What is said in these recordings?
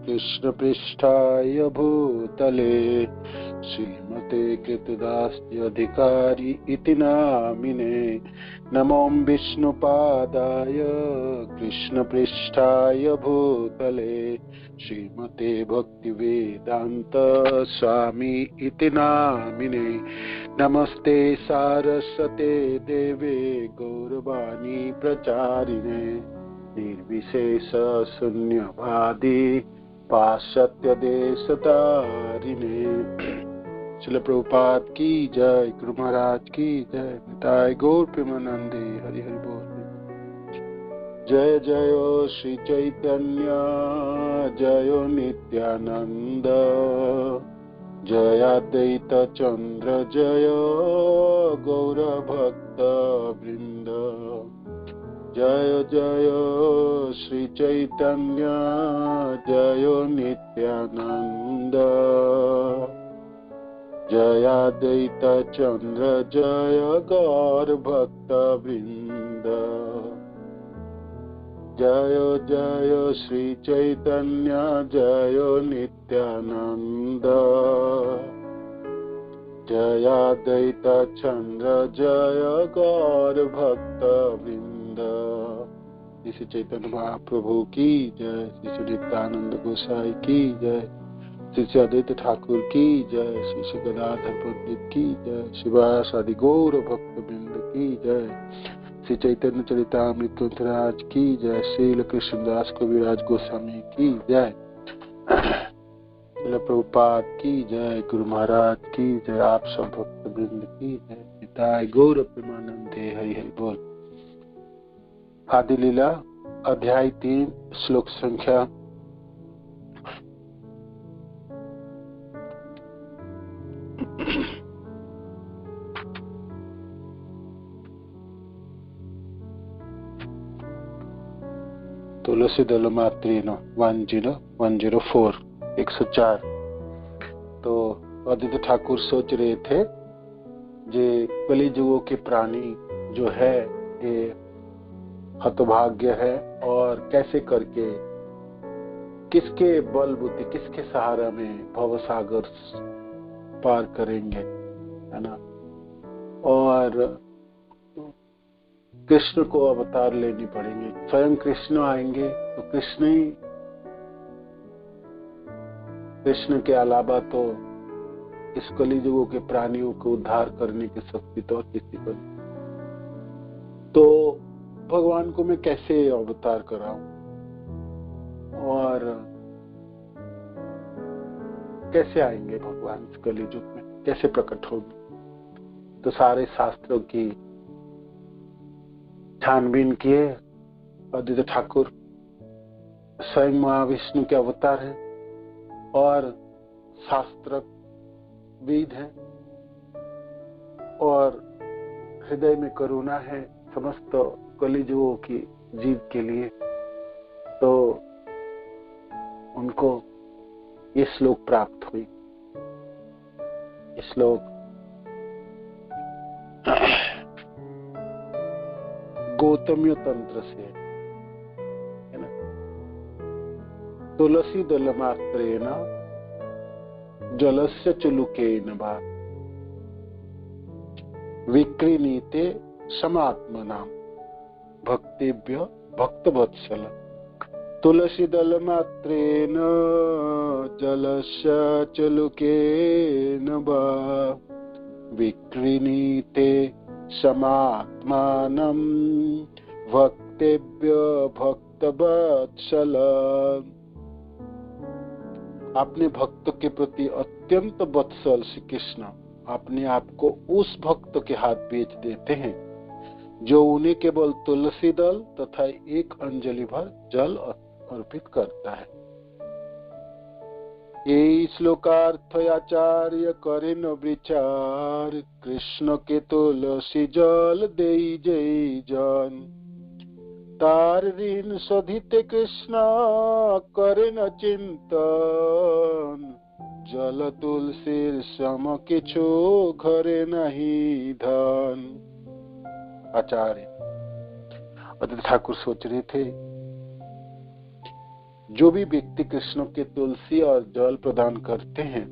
कृष्ण पृष्ठाय भूतले श्रीमते कृतदास्य अधिकारी इति नामिने नमो विष्णुपादाय कृष्ण पृष्ठाय भूतले श्रीमते भक्तिवेदांत स्वामी इति नामिने नमस्ते सारस्वते देवे गौरवाणी प्रचारिणे निर्विशेष शून्यवादी पाश्चात्य देशतारिणे श्रील प्रभुपाद की जय, गुरु महाराज की जय, निताय गौर प्रेमानंदे हरि हरि बोल। जय जय श्री चैतन्य जय नित्यानंद जय अद्वैत चंद्र जय गौर भक्त वृंद जय जय श्री चैतन्य जय नित्यानंद जय अद्वैत चंद्र जय गौर भक्त वृंद जय जय श्री चैतन्य जय नित्यानंद जय अद्वैत चंद्र जय गौर भक्त वृंद। श्री चैतन्य महाप्रभु की जय, श्री नित्यानंद गोसाई की जय, श्री अद्वैत ठाकुर की जय, श्री गदाधर पंडित की जय, शिवास आदि गौर भक्त वृंद की जय, श्री चैतन्य चरितामृत ग्रंथराज की जय, श्रील कृष्णदास कविराज गोस्वामी की जय, श्रील प्रभुपाद की जय, गुरु महाराज की जय, आप सब भक्त वृंद की जय, निताय गौर प्रेमानंदे हरि हरि बोल। आदि लीला अध्याय 3 श्लोक संख्या 104 104। तो आदित्य ठाकुर सोच रहे थे जे कलिजुगों के प्राणी जो है ये हतभाग्य है और कैसे करके किसके बल बुद्धि किसके सहारा में भवसागर पार करेंगे, है ना। और कृष्ण को अवतार लेनी पड़ेंगे, स्वयं कृष्ण आएंगे तो कृष्ण के अलावा तो इस कलिजुगों के प्राणियों को उद्धार करने की शक्ति तो और किसी को नहीं। तो भगवान को मैं कैसे अवतार कराऊं और कैसे आएंगे भगवान इस कलिजुग में, कैसे प्रकट होंगे। तो सारे शास्त्रों की छानबीन किए। आदित्य ठाकुर स्वयं महाविष्णु के अवतार है और शास्त्र वेद है और हृदय में करुणा है समस्त कलिजुगों की जीव के लिए। तो उनको ये श्लोक प्राप्त हुई। ये श्लोक गौतमीय तंत्र से है ना। तुलसी दल मात्रेण जलस्य चुलुकेन वा विक्रीणीते समात्मनां भक्तिभ्य भक्तवत्सल। तुलसी दल मात्रेण जलस्य चुलुकेन वा विक्रीणीते समात्मानं भक्तेभ्य भक्तवत्सल। अपने भक्त के प्रति अत्यंत वत्सल श्री कृष्ण अपने आप को उस भक्त के हाथ बेच देते हैं जो उन्हें केवल तुलसी दल तथा एक अंजलि भर जल अर्पित करता है। ये श्लोकार्थ आचार्य करे न विचार कृष्ण के तुलसी जल दे जय जन। तार ऋण शोधिते कृष्ण करे न चिंतन जल तुलसीर सम किछु घरे नहीं धन। आचार्य आदित्य ठाकुर सोच रहे थे जो भी व्यक्ति कृष्ण के तुलसी और जल प्रदान करते हैं,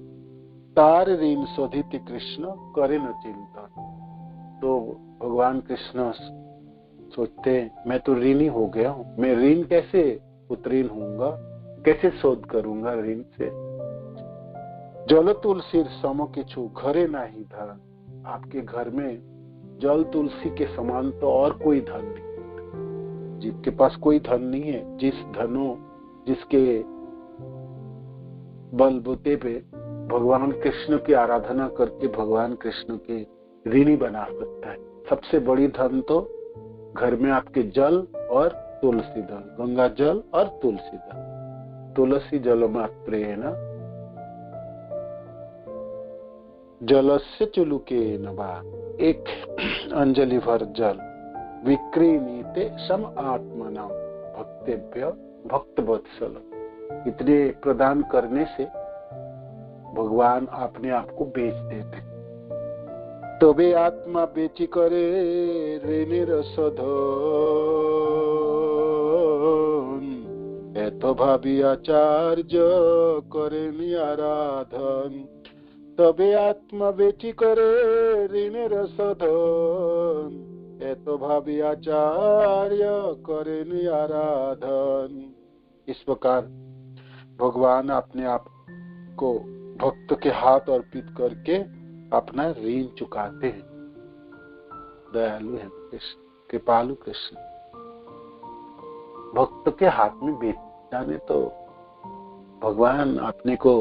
तार ऋण शोधित कृष्ण करे न चिंता। तो भगवान कृष्ण सोचते मैं तो ऋणी हो गया हूँ, मैं ऋण कैसे उत्तीर्ण होऊंगा, कैसे शोध करूंगा ऋण से। जल तुलसी सम किछु घरे नाही धन। आपके घर में जल तुलसी के समान तो और कोई धन नहीं, जिसके पास कोई धन नहीं है, जिसके बलबूते पे भगवान कृष्ण की आराधना करके भगवान कृष्ण के ऋणी बना सकता है। सबसे बड़ी धन तो घर में आपके जल और तुलसी दल, गंगा जल और तुलसी दल। तुलसी जल मात्रेण जलस्य चुलुकेन वा, एक अंजलि भर जल विक्रीणीते सम आत्मना भक्तेभ्य भक्तवत्सल। इतने प्रदान करने से भगवान अपने आप को बेच देते। तबे आत्मा बेची करे ऋणी रसधन, एतो भावी आचार्य करे आराधन। तबे आत्मा बेची करे ऋणी रसधन, एतो भावी आचार्य करे आराधन। इस प्रकार भगवान अपने आप को भक्त के हाथ अर्पित करके अपना ऋण चुकाते हैं। दयालु है कृष्ण, कृपालु कृष्ण। भक्त के हाथ में बेच जाने तो भगवान अपने को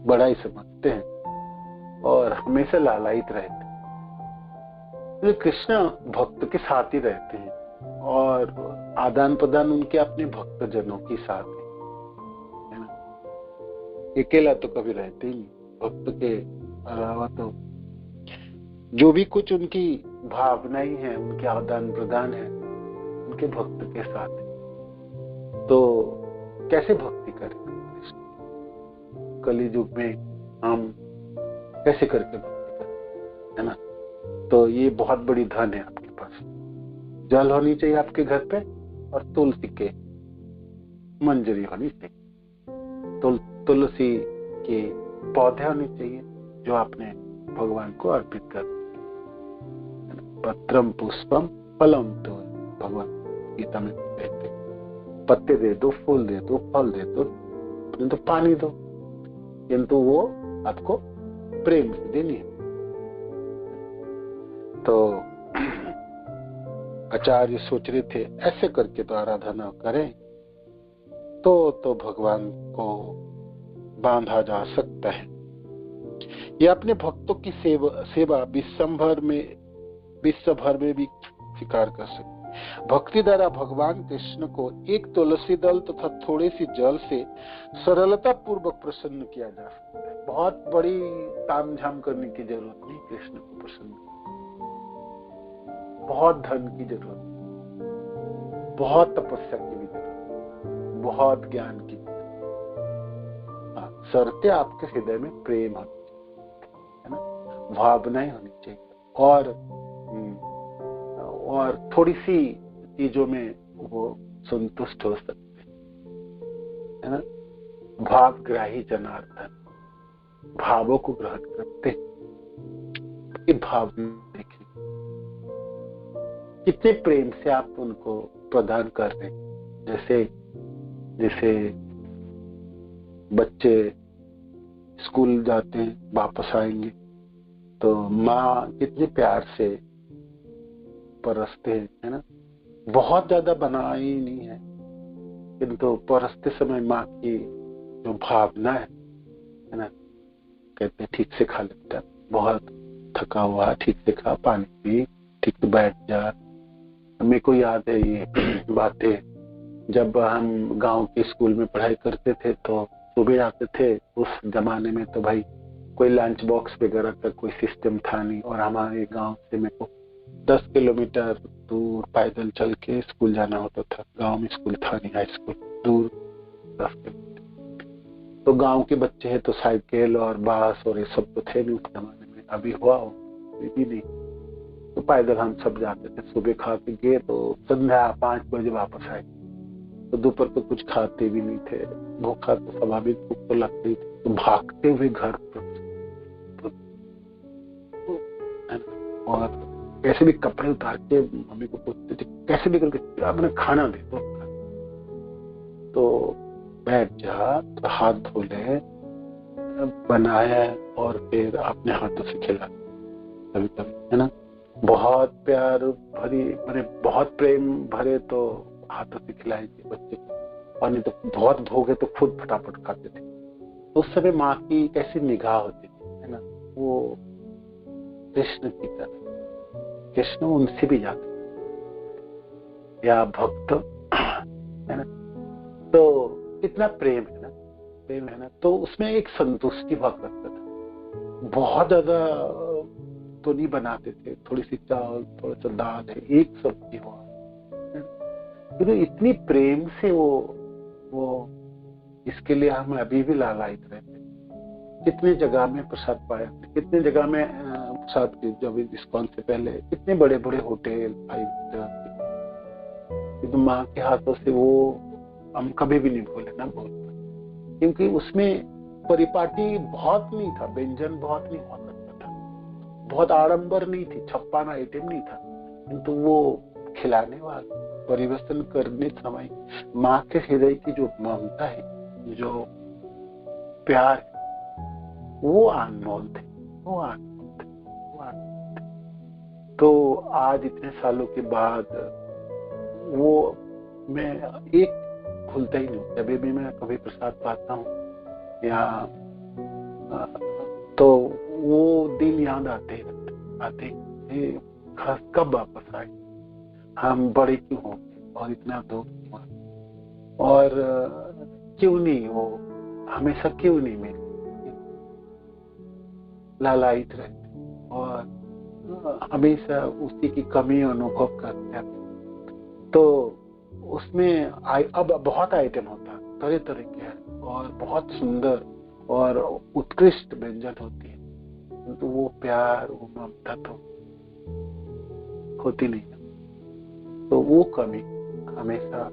बड़ा ही समझते हैं और हमेशा लालायित रहते हैं। कृष्ण भक्त के साथ ही रहते हैं और आदान प्रदान उनके अपने भक्त जनों के साथ है ना। अकेला तो कभी रहते ही नहीं। भक्त के अलावा तो जो भी कुछ उनकी भावनाएं हैं, उनके आदान प्रदान है, उनके भक्त के साथ है। तो कैसे भक्ति करें कली युग में, हम कैसे करके भक्ति करें, है ना। तो ये बहुत बड़ी धन है आपके पास। जल होनी चाहिए आपके घर पे और तुलसी के मंजरी होनी चाहिए। तुलसी के पौधे होने चाहिए जो आपने भगवान को अर्पित कर। पत्रम पुष्पम फलम, तो भगवान गीता में कहते हैं पत्ते दे दो, फूल दे दो, फल दे दो, तो पानी दो, किंतु वो आपको प्रेम से देनी है। तो आचार्य सोच रहे थे ऐसे करके तो आराधना करें तो भगवान को बांधा जा सकता है। ये अपने भक्तों की सेवा विश्व भर में भी स्वीकार कर सकते। भक्ति द्वारा भगवान कृष्ण को एक तुलसी दल तथा थोड़े सी जल से सरलता पूर्वक प्रसन्न किया जा सकता है। बहुत बड़ी तामझाम करने की जरूरत नहीं कृष्ण को प्रसन्न। बहुत धन की जरूरत, बहुत तपस्या की भी जरूरत, बहुत ज्ञान की भी जरूरत। शर्तें आपके हृदय में प्रेम होनी चाहिए, है ना, भावनाएं होनी चाहिए और थोड़ी सी चीजों में वो संतुष्ट हो सकते है ना। भावग्राही जनार्दन, भावों को ग्रहण करते हैं। भाव देखें कितने प्रेम से आप उनको प्रदान कर रहे हैं। जैसे बच्चे स्कूल जाते हैं, वापस आएंगे तो माँ कितने प्यार से परसते हैं, है ना। बहुत ज्यादा बनाई नहीं है, किंतु परसते समय माँ की जो भावना है ना, कहते हैं ठीक से खा लेता, बहुत थका हुआ, ठीक से खा, पानी पी, ठीक से बैठ जा। मेरे को याद है ये बातें, जब हम गांव के स्कूल में पढ़ाई करते थे तो सुबह आते थे। उस जमाने में तो भाई कोई लंच बॉक्स वगैरह का कोई सिस्टम था नहीं, और हमारे गांव से मेरे को 10 किलोमीटर दूर पैदल चल के स्कूल जाना होता था। गांव में स्कूल था नहीं, हाई स्कूल दूर 10 किलोमीटर। तो गांव के बच्चे हैं तो साइकिल और बस और ये सब तो थे नहीं उस जमाने में। अभी हुआ हो भी नहीं, तो पैदल हम सब जाते थे। सुबह खा के गए तो संध्या 5 बजे वापस आए। तो दोपहर को कुछ खाते भी नहीं थे, भूखा तो स्वाभाविक भूख तो लगती थी, तो भागते हुए घर पर और कैसे भी कपड़े उतार के मम्मी को पूछते थे, कैसे भी करके आपने खाना दे दो। तो बैठ जा, तो हाथ धो ले, बनाया और फिर अपने हाथों से खिला कभी कभी, है ना। बहुत प्यार भरी मैंने बहुत प्रेम भरे तो हाथों से खिलाई थी बच्चे को, और नहीं तो बहुत भोगे तो खुद फटाफट खाते थे। तो उस समय माँ की कैसी निगाह होती थी, है ना। वो कृष्ण की तरह, कृष्ण उनसे भी जाते या भक्त, है ना। तो इतना प्रेम है ना, प्रेम है ना। तो उसमें एक संतुष्टि हुआ करता था। बहुत ज्यादा तो नहीं बनाते थे, थोड़ी सी चावल, थोड़ा सा दाल है, एक सब्जी हुआ, तो इतनी प्रेम से वो इसके लिए हम अभी भी लालायित रहते। कितने जगह में प्रसाद पाया, कितने जगह में प्रसाद की, जब इस्कॉन से पहले कितने बड़े बड़े होटल, तो माँ के हाथों से वो हम कभी भी नहीं भूले ना भूल, क्योंकि उसमें परिपाटी बहुत नहीं था, व्यंजन बहुत नहीं हुआ करता था, बहुत आडंबर नहीं थी, छप्पन आइटम नहीं था, किंतु वो खिलाने वाला, परिवर्तन करने समय माँ के हृदय की जो ममता है, जो प्यार, वो अनमोल थे, वो अनमोल थे, वो अनमोल थे। तो आज इतने सालों के बाद वो मैं एक भूलता ही नहीं। जब भी मैं कभी प्रसाद पाता हूँ या तो वो दिन याद आते ही कब वापस आए, हम बड़े क्यों हो और इतना दुख हुआ, और क्यों नहीं वो हमेशा क्यों नहीं मिले, लालायित रहते और हमेशा उसी की कमी अनुभव करते हैं। तो उसमें अब बहुत आइटम होता है, तरह तरह के हैं और बहुत सुंदर और उत्कृष्ट व्यंजन होती है, तो वो प्यार, वो ममता तो होती नहीं। तो वो कमी हमेशा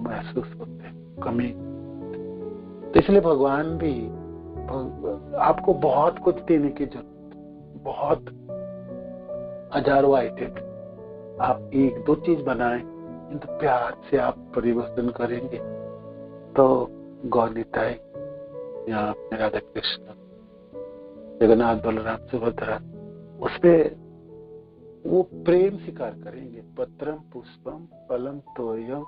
महसूस होते हैं, कमी। तो इसलिए भगवान भी आपको बहुत कुछ देने की जरूरत, बहुत हजारों आइटम, आप एक दो चीज बनाएं, किंतु प्यार से आप परिवर्तन करेंगे तो गौनिताई या राधा कृष्ण, जगन्नाथ, बलराम, सुभद्रा, उसपे वो प्रेम स्वीकार करेंगे। पत्रम पुष्पम फलम तोयम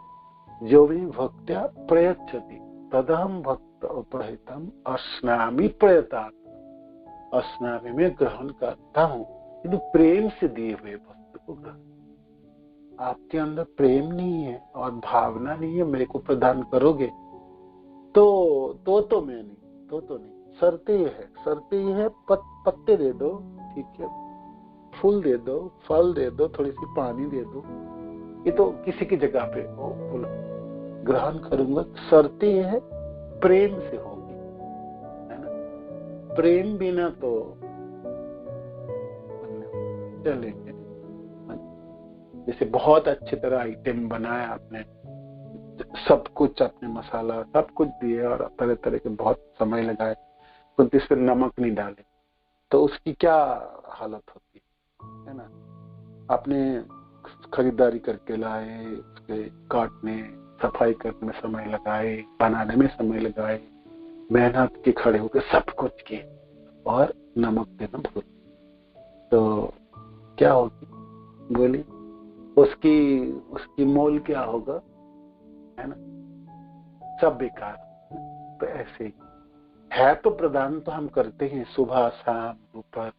जो भी भक्त्या प्रयच्छति तदहम भक्त उपहितम अस्नामि प्रयता, अस्नामि में ग्रहण करता हूँ, किंतु प्रेम से दिए हुए वस्तु को ग्रहण। आपके अंदर प्रेम नहीं है और भावना नहीं है, मेरे को प्रदान करोगे तो मैं नहीं, तो नहीं। शर्तें ये है, पत्ते दे दो, ठीक है, फूल दे दो, फल दे दो, थोड़ी सी पानी दे दो, ये तो किसी की जगह पे वो ग्रहण करूंगा। शर्तें ये है, प्रेम से होगी, है ना। प्रेम बिना तो चलेंगे। जैसे बहुत अच्छी तरह आइटम बनाया आपने, सब कुछ आपने मसाला सब कुछ दिए और तरह तरह के बहुत समय लगाए, कुछ इस पर नमक नहीं डाले, तो उसकी क्या हालत होती है ना। आपने खरीदारी करके लाए, उसके काटने, सफाई करने में समय लगाए, बनाने में समय लगाए, मेहनत के खड़े होकर सब कुछ किए और नमक देना भूल, तो क्या होगी बोली, उसकी मोल क्या होगा, है ना, सब बेकार। तो ऐसे ही है, तो प्रदान तो हम करते हैं सुबह शाम दोपहर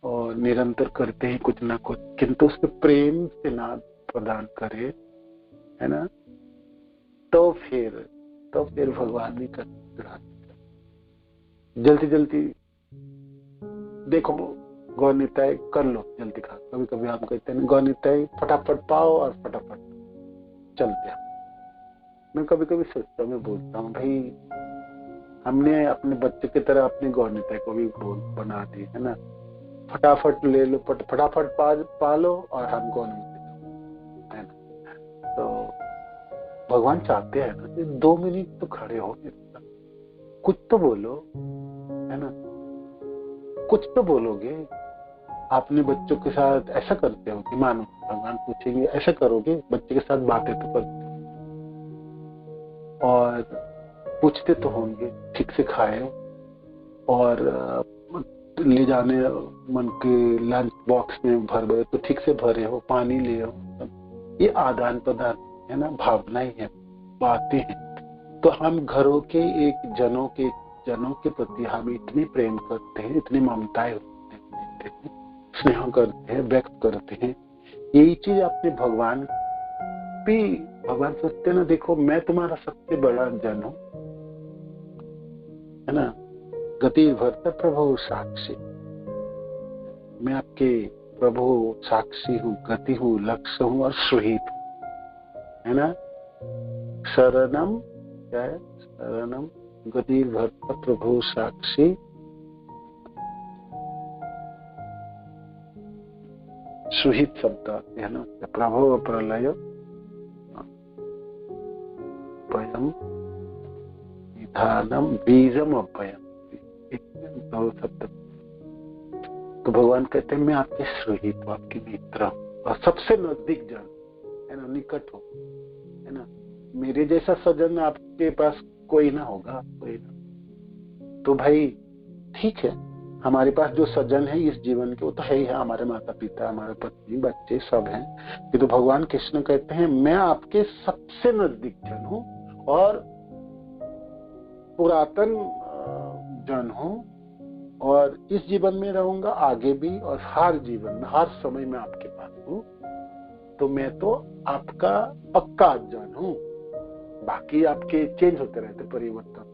और निरंतर करते हैं कुछ ना कुछ, किंतु उसके प्रेम से ना प्रदान करे, है ना, तो फिर भगवान भी कर जल्दी देखो, गौनिताई कर लो, जल्दी खा। कभी कभी हम कहते हैं गौनिताई फटाफट पाओ और फटाफट चलते हैं। मैं कभी कभी सोचता हूँ, मैं बोलता हूँ भाई, हमने अपने बच्चे की तरह अपनी गौनिताई को भी बना दी, है ना। फटाफट ले लो, फटाफट पा लो और हम गौनिताई, है ना। तो भगवान चाहते हैं ना कि 2 मिनट तो खड़े हो, कुछ तो बोलो, है ना, कुछ तो बोलोगे। आपने बच्चों के साथ ऐसा करते हो कि मानो भगवान पूछेंगे ऐसा करोगे, बच्चे के साथ बातें तो करते हो और पूछते तो होंगे ठीक से खाए हो और ले जाने मन के लंच बॉक्स में भर गए तो ठीक से भरे हो, पानी ले हो, ये आदान प्रदान है ना, भावना ही है, बातें हैं। तो हम घरों के एक जनों के प्रति हम इतनी प्रेम करते हैं, इतनी ममताएं देते हैं, स्नेह करते हैं, व्यक्त करते हैं। यही चीज अपने भगवान भी, भगवान सोचते ना, देखो मैं तुम्हारा सबसे बड़ा जन हूं, है ना, गति भरत प्रभु साक्षी, मैं आपके प्रभु साक्षी हूँ, गति हूँ, लक्ष्य हूँ और सुहित हूँ, है ना। शरणम क्या है, शरणम गति भरत प्रभु साक्षी, सुहित शब्द आते हैं ना, प्रभु प्रलय अभयम निधानम बीजम अभयम, दो शब्द। तो भगवान कहते हैं मैं आपके सुहित हूँ, आपके मित्र और सबसे नजदीक जन, है ना, निकट हो, है ना। मेरे जैसा सजन आपके पास कोई ना होगा, कोई ना। तो भाई ठीक है, हमारे पास जो सजन है इस जीवन के वो तो है ही है, हमारे माता पिता, हमारे पत्नी, बच्चे सब हैं। कि तो भगवान कृष्ण कहते हैं मैं आपके सबसे नजदीक जन हूँ और पुरातन जन हूँ और इस जीवन में रहूंगा आगे भी, और हर जीवन में हर समय में आपके पास हूँ। तो मैं तो आपका पक्का जन हूँ। बाकी आपके चेंज होते रहते, परिवर्तन।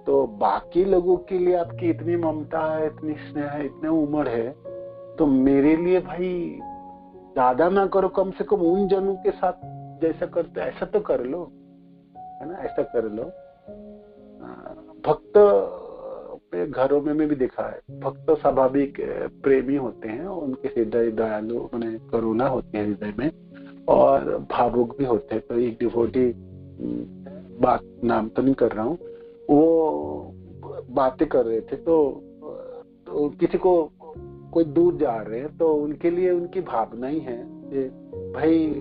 तो बाकी लोगों के लिए आपकी इतनी ममता है, इतनी स्नेह है, इतने उम्र है, तो मेरे लिए भाई ज्यादा ना करो, कम से कम उन जनों के साथ जैसा करते ऐसा तो कर लो, है ना, ऐसा कर लो। भक्त घरों में भी देखा है, भक्त स्वाभाविक प्रेमी होते हैं, उनके हृदय दयालु, उन्हें करुणा होती है हृदय में, और भावुक भी होते हैं। तो एक डिवोटी, बात नाम तो नहीं कर रहा हूँ, वो बातें कर रहे थे, तो किसी को कोई दूर जा रहे हैं, तो उनके लिए उनकी भावना ही है कि भाई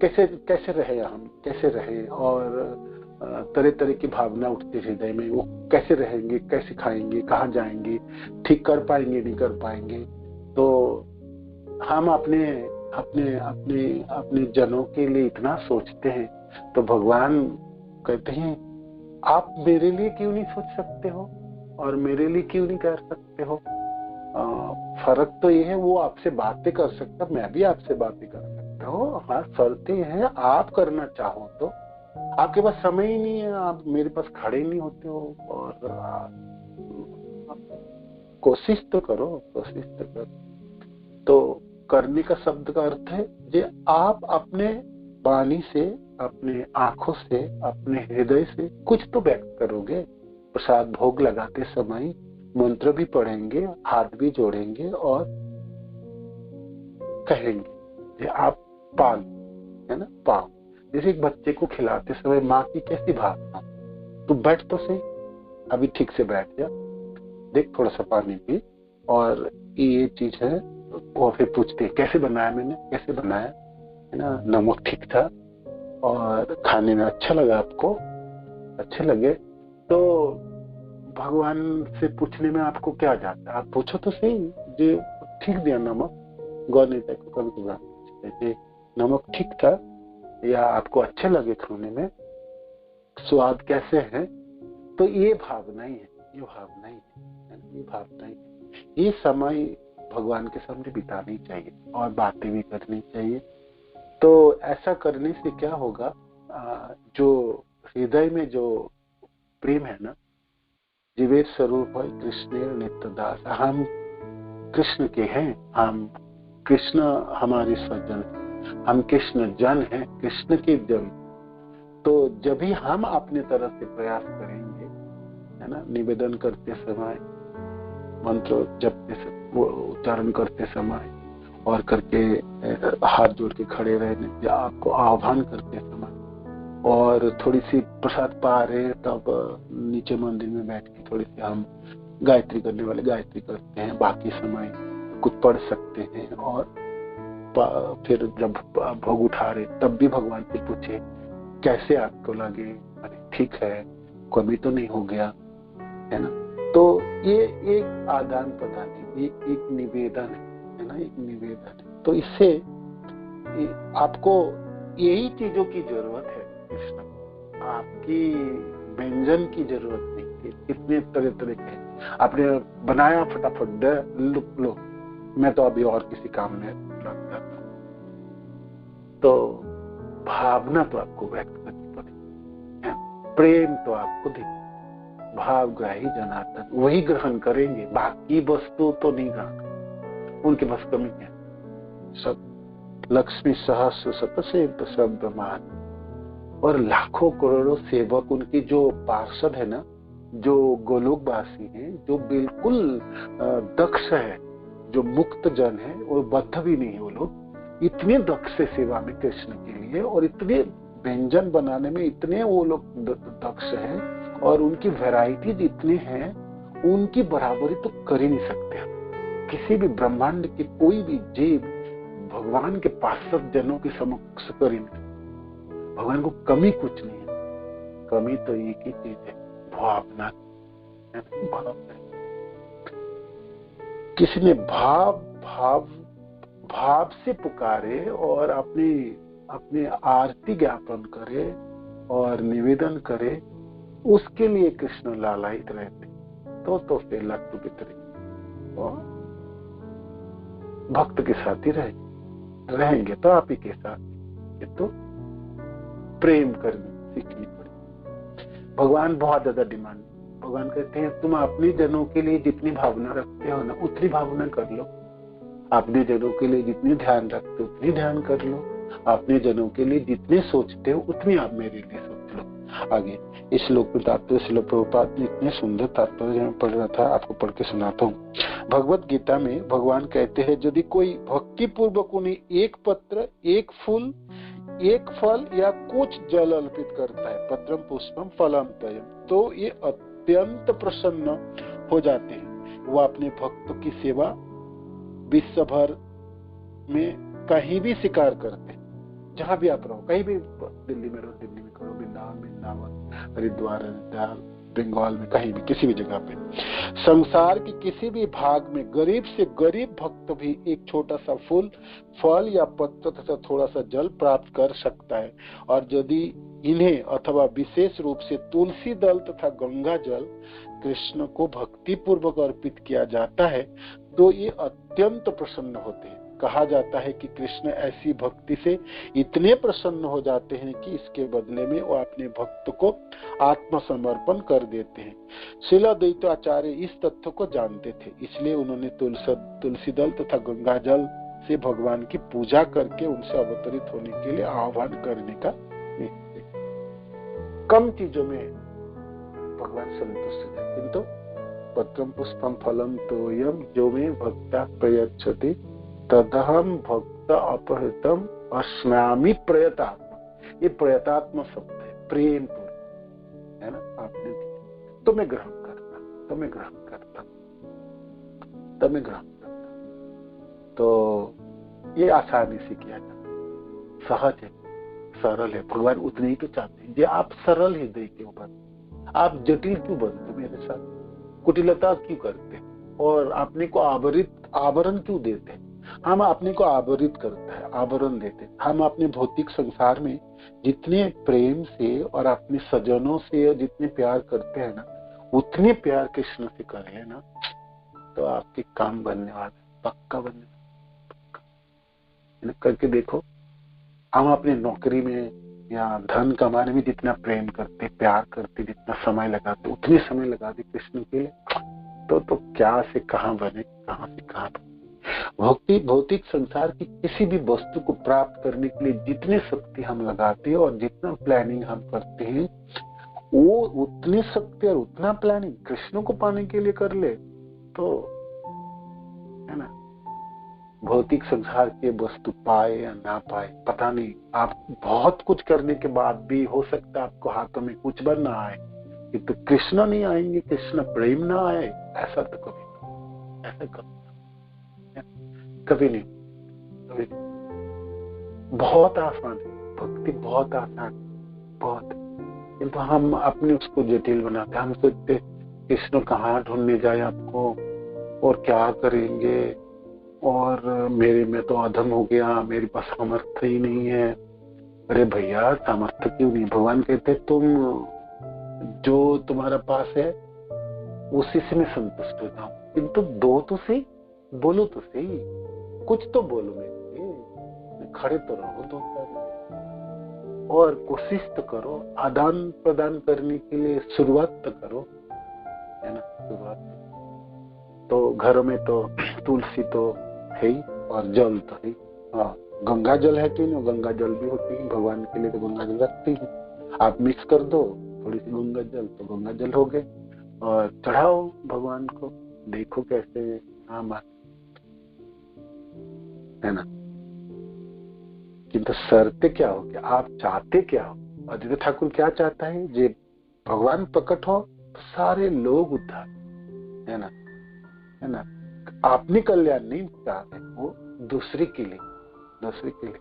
कैसे कैसे रहे, हम कैसे रहे, और तरह तरह की भावना उठती हृदय में, वो कैसे रहेंगे, कैसे खाएंगे, कहाँ जाएंगे, ठीक कर पाएंगे, नहीं कर पाएंगे। तो हम अपने अपने अपने अपने जनों के लिए इतना सोचते हैं, तो भगवान कहते हैं आप मेरे लिए क्यों नहीं सोच सकते हो और मेरे लिए क्यों नहीं कर सकते हो। फर्क तो ये है, वो आपसे बातें कर सकता, मैं भी आपसे बातें कर सकता हूँ। हाँ, शर्तें हैं, आप करना चाहो तो। आपके पास समय ही नहीं है, आप मेरे पास खड़े नहीं होते हो, और कोशिश तो करो, कोशिश तो करो। तो करने का शब्द का अर्थ है जे आप अपने वाणी से, अपने आंखों से, अपने हृदय से कुछ तो व्यक्त करोगे। प्रसाद भोग लगाते समय मंत्र भी पढ़ेंगे, हाथ भी जोड़ेंगे और कहेंगे जे आप पाल, है ना, पाओ। जैसे एक बच्चे को खिलाते समय माँ की कैसी भावना, तू बैठ तो सही, अभी ठीक से बैठ जा, देख थोड़ा सा पानी पी, और ये चीज है। वो फिर पूछते हैं कैसे बनाया मैंने, कैसे बनाया, है ना, नमक ठीक था और खाने में अच्छा लगा, आपको अच्छे लगे। तो भगवान से पूछने में आपको क्या जाता है, आप पूछो तो सही, जो ठीक दिया नमक, गौनीता को कभी नमक ठीक था या आपको अच्छे लगे खाने में, स्वाद कैसे है। तो ये भावना ही है, ये भावना ही है, ये भावना ही है। ये समय भगवान के सामने बितानी चाहिए और बातें भी करनी चाहिए। तो ऐसा करने से क्या होगा, जो हृदय में जो प्रेम है ना, जीवेश स्वरूप है कृष्ण नित्य दास, हम कृष्ण के हैं, हम कृष्ण हमारे स्वजन, हम कृष्ण जन हैं, कृष्ण के जन। तो जब भी हम अपने तरफ से प्रयास करेंगे, है ना, निवेदन करते समय, मंत्र जपते समय, उच्चारण करते समय, और करके हाथ जोड़ के खड़े रहने या आपको आह्वान करते समय, और थोड़ी सी प्रसाद पा रहे तब नीचे मंदिर में बैठ के थोड़ी सी हम गायत्री करने वाले गायत्री करते हैं, बाकी समय कुछ पढ़ सकते हैं। और फिर जब भोग उठा रहे तब भी भगवान से पूछे कैसे आपको लगे, अरे ठीक है, कमी तो नहीं हो गया, है ना। तो ये एक आदान प्रदान है, ये एक निवेदन है ना, एक निवेदन है। तो इससे आपको यही चीजों की जरूरत है कृष्ण, आपकी व्यंजन की जरूरत नहीं है। इतने तरह तरह के आपने बनाया, फटाफट दे लो, मैं तो अभी और किसी काम में लग जाता हूं। तो भावना तो आपको व्यक्त करनी पड़ेगी, प्रेम तो आपको दे, भावग्राही जनार्दन वही ग्रहण करेंगे, बाकी वस्तु तो नहीं ग्रहण, उनके बस कमी है। सब लक्ष्मी सहस्र शतसेव शब्द मान, और लाखों करोड़ों सेवक उनकी जो पार्षद है ना, जो गोलोकवासी हैं, जो बिल्कुल दक्ष है, जो मुक्त जन है, वो बद्ध भी नहीं, वो लोग इतने दक्ष है सेवा में कृष्ण के लिए, और इतने व्यंजन बनाने में इतने वो लोग दक्ष हैं, और उनकी वैरायटीज इतने हैं, उनकी बराबरी तो कर ही नहीं सकते हम। किसी भी ब्रह्मांड के कोई भी जीव भगवान के पार्षद जनों के समक्ष कर ही नहीं। भगवान को कमी कुछ नहीं है, कमी तो एक ही चीज है, भावना। किसी ने भाव से पुकारे और अपनी आरती ज्ञापन करे और निवेदन करे, उसके लिए कृष्ण लालायित रहते, तो फिर लट्टू की तरह और भक्त के साथ ही रहेंगे तो आप ही के साथ। ये तो प्रेम करनी सीखनी पड़ेगी। भगवान बहुत ज्यादा डिमांड, भगवान कहते हैं तुम अपने जनों के लिए जितनी भावना रखते हो ना, उतनी भावना कर लो। अपने जनों के लिए जितनी ध्यान रखते हो उतनी ध्यान कर लो। अपने जनों के लिए जितने सोचते हो उतनी आप मेरे लिए सोच लो। आगे इस श्लोक में तात्पर्य श्रील प्रभुपाद ने इतने सुंदर तात्पर्य पढ़ रहा था, आपको पढ़ के सुनाता हूँ। भगवत गीता में भगवान कहते हैं यदि कोई भक्ति पूर्वक उन्हें एक पत्र, एक फूल, एक फल या कुछ जल अर्पित करता है, पत्रम पुष्पम फलम तयम, तो ये अत्यंत प्रसन्न हो जाते हैं। वो अपने भक्त की सेवा विश्व भर में कहीं भी स्वीकार करते हैं, जहां भी आप रहो, कहीं भी, दिल्ली में रहो दिल्ली में करो, वृंदावन, हरिद्वार, बंगाल में, कहीं भी, किसी भी जगह पे, संसार के किसी भी भाग में गरीब से गरीब भक्त भी एक छोटा सा फूल, फल या पत्र तथा थोड़ा सा जल प्राप्त कर सकता है। और यदि इन्हें अथवा विशेष रूप से तुलसी दल तथा गंगा जल कृष्ण को भक्ति पूर्वक अर्पित किया जाता है तो ये अत्यंत प्रसन्न होते हैं। कहा जाता है कि कृष्ण ऐसी भक्ति से इतने प्रसन्न हो जाते हैं कि इसके बदले में वो अपने भक्त को आत्मसमर्पण कर देते हैं। श्रील द्वैताचार्य इस तथ्य को जानते थे, इसलिए उन्होंने तुलसी दल तथा गंगा जल से भगवान की पूजा करके उनसे अवतरित होने के लिए आह्वान करने का कम चीजों में भगवान संतुष्ट है। किंतु पत्रम पुष्पम फलम तोयम जो में भक्ता प्रयच्छति तदहम भक्त अपहृतम अस्म्यामि प्रयतात्मा। ये प्रयतात्मा शब्द है, प्रेम पूर्ण है ना। आपने तो मैं ग्रहण करता, तो मैं ग्रहण करता, तो मैं ग्रहण करता। तो ये आसानी से किया जाता, सहज है, सरल है। भगवान उतने ही तो चाहते हैं जो आप सरल हृदय के ऊपर। आप जटिल क्यों बनते मेरे साथ, कुटिलता क्यों करते और अपने को आवरण क्यों देते। हम अपने को आवरित करते हैं, आवरण देते। हम अपने भौतिक संसार में जितने प्रेम से और अपने सजनों से जितने प्यार करते हैं ना, उतने प्यार कृष्ण से करें ना, तो आपके काम बनने वाले, पक्का बनने वाले। करके देखो, हम अपने नौकरी में या धन कमाने में जितना प्रेम करते, प्यार करते, जितना समय लगाते, उतने समय लगा दे कृष्ण के लिए, तो क्या से कहां बने, कहां से कहां बने। भौतिक संसार की किसी भी वस्तु को प्राप्त करने के लिए जितनी शक्ति हम लगाते हैं और जितना प्लानिंग हम करते हैं, वो उतनी शक्ति और उतना प्लानिंग कृष्ण को पाने के लिए कर ले तो, है ना। भौतिक संसार के वस्तु पाए या ना पाए पता नहीं, आप बहुत कुछ करने के बाद भी हो सकता है आपको हाथों में कुछ बार ना आए, कि तो कृष्ण नहीं आएंगे, कृष्ण प्रेम ना आए, ऐसा तो कभी नहीं, ऐसा कभी नहीं, कभी नहीं। बहुत आसान है भक्ति, बहुत आसान, बहुत, किंतु हम अपने उसको जटिल बनाते। हम सोचते कृष्ण कहाँ ढूंढने जाए आपको, और क्या करेंगे, और मेरे में तो अधम हो गया, मेरे पास सामर्थ्य ही नहीं है। अरे भैया सामर्थ्य क्यों नहीं, भगवान कहते तुम जो तुम्हारा पास है उसी से मैं संतुष्ट होता हूँ, किंतु दो तो सही, बोलो तो सही, कुछ तो बोलो मेरे, खड़े तो रहो दो चार, और कोशिश तो करो, आदान प्रदान करने के लिए शुरुआत तो करो, है ना। शुरुआत तो घरों में तो तुलसी तो है ही, और जल तो है। हाँ, गंगा जल है कि नहीं, गंगा जल भी होती है, भगवान के लिए तो गंगा जल रखती है। आप मिक्स कर दो थोड़ी सी गंगा जल, तो गंगा जल हो गए, और चढ़ाओ भगवान को, देखो कैसे। हाँ है ना। किंतु शर्त क्या हो, कि आप चाहते क्या हो। अद्वैत ठाकुर क्या चाहता है, जे भगवान प्रकट हो तो सारे लोग उद्धार, है ना, है ना। अपने कल्याण नहीं चाहते, वो दूसरे के लिए, दूसरे के लिए।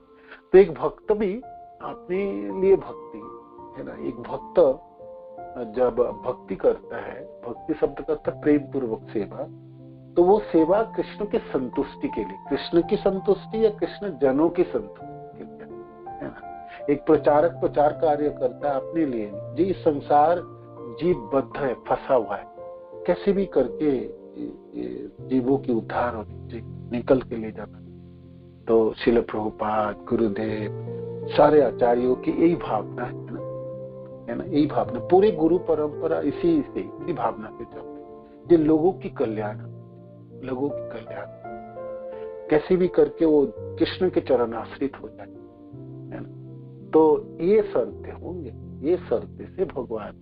तो एक भक्त भी अपने लिए भक्ति, है ना। एक भक्त जब भक्ति करता है, भक्ति शब्द करता है प्रेम पूर्वक सेवा, तो वो सेवा कृष्ण की संतुष्टि के लिए, कृष्ण की संतुष्टि या कृष्ण जनों की संतुष्टि के लिए, है ना। एक प्रचारक प्रचार कार्य करता है अपने लिए, जी संसार जीवबद्ध है, फंसा हुआ है, कैसे भी करके जीवों की उद्धार होनी चाहिए, निकल के ले जाना। तो श्रील प्रभुपाद, गुरुदेव, सारे आचार्यों की यही भावना है ना, है ना। यही भावना, पूरे गुरु परंपरा इसी भावना से चलती, ये लोगों की कल्याण, लोगों की कल्याण, कैसे भी करके वो कृष्ण के चरण आश्रित हो जाए, है ना। तो ये शर्तें होंगे, ये शर्तें से भगवान,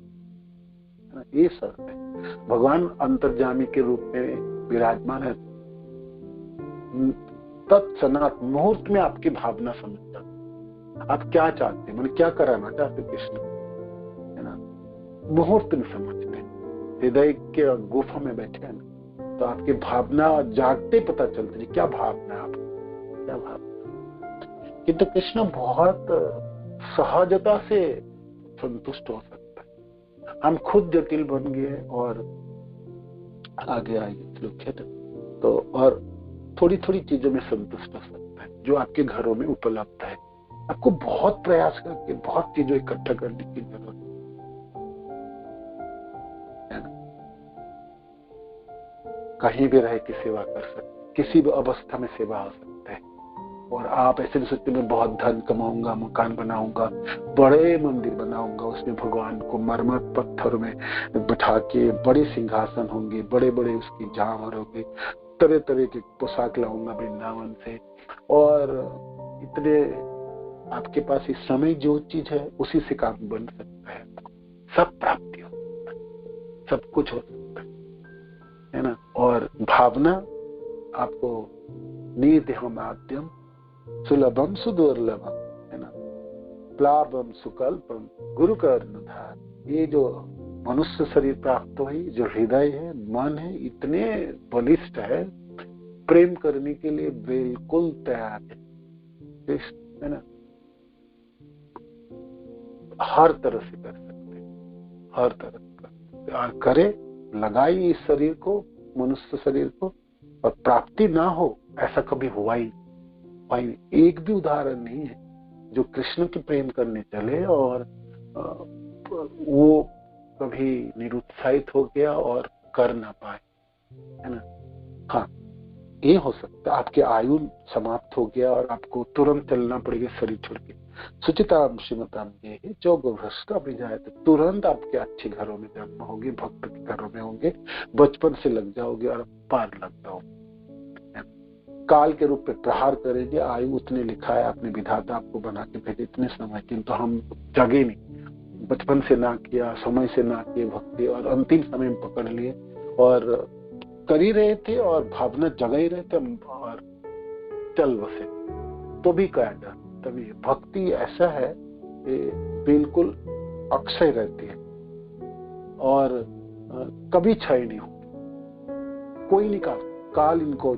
है ना, ये शर्त है। भगवान अंतर्जामी के रूप में विराजमान है, तत्सनात मुहूर्त में आपकी भावना समझता, आप क्या चाहते हैं, मैंने क्या कराना चाहते कृष्ण, है ना, मुहूर्त में समझते हैं। हृदय के गुफा में बैठे हैं ना, तो आपकी भावना जागते पता चलती है क्या भावना है आपकी, क्या भावना। किंतु कृष्ण बहुत सहजता से संतुष्ट हो सकता है। हम खुद जटिल बन गए और आगे आएंगे तो, और थोड़ी थोड़ी चीजों में संतुष्ट हो सकता है जो आपके घरों में उपलब्ध है। आपको बहुत प्रयास करके बहुत चीजों इकट्ठा करने की जरूरत है ना। कहीं भी रह के सेवा कर सकते, किसी भी अवस्था में सेवा हो सकता है। और आप ऐसे भी सोचते मैं बहुत धन कमाऊंगा, मकान बनाऊंगा, बड़े मंदिर बनाऊंगा, उसमें भगवान को मरमर पत्थर में बिठा के बड़े सिंहासन होंगे, बड़े बड़े उसकी झांवर होंगे, तरह तरह के पोशाक लाऊंगा वृंदावन से, और इतने आपके पास इस समय जो चीज है उसी से काम बन सकता है, सब प्राप्ति हो सकता है, सब कुछ हो सकता है ना। और भावना आपको निदेहमाद्यम सुलभम सुदुर्लभम, है ना, प्लावम सुकल्पम गुरु कर्णधार। ये जो मनुष्य शरीर प्राप्त हुई, जो हृदय है, मन है, इतने बलिष्ठ है, प्रेम करने के लिए बिल्कुल तैयार है, है ना। हर तरह से कर सकते हैं, हर तरह से कर सकते, और करे, लगाई इस शरीर को, मनुष्य शरीर को, और प्राप्ति ना हो ऐसा कभी हुआ ही नहीं। एक भी उदाहरण नहीं है जो कृष्ण के प्रेम करने चले और वो कभी निरुत्साहित हो गया और कर ना पाए, है ना। हाँ, ये हो सकता है आपकी आयु समाप्त हो गया और आपको तुरंत चलना पड़ेगा शरीर छोड़ के। सुचिताम श्रीमताम ये जो भ्रष्ट अभी जाए तो तुरंत आपके अच्छे घरों में जन्म होंगे, भक्त के घरों में होंगे, बचपन से लग जाओगे और पार लग जाओगे। काल के रूप में प्रहार करेंगे, आयु उतने लिखा है, आपने विधाता आपको बना के भेजे इतने समय, किंतु हम जगे नहीं, बचपन से ना किया, समय से ना किए भक्ति, और अंतिम समय में पकड़ लिए और कर ही रहे थे और भावना जगा ही रहे थे, और चल बसे तो भी क्या डर। तभी भक्ति ऐसा है कि बिल्कुल अक्षय रहती है और कभी क्षय नहीं होती। कोई नहीं काल इनको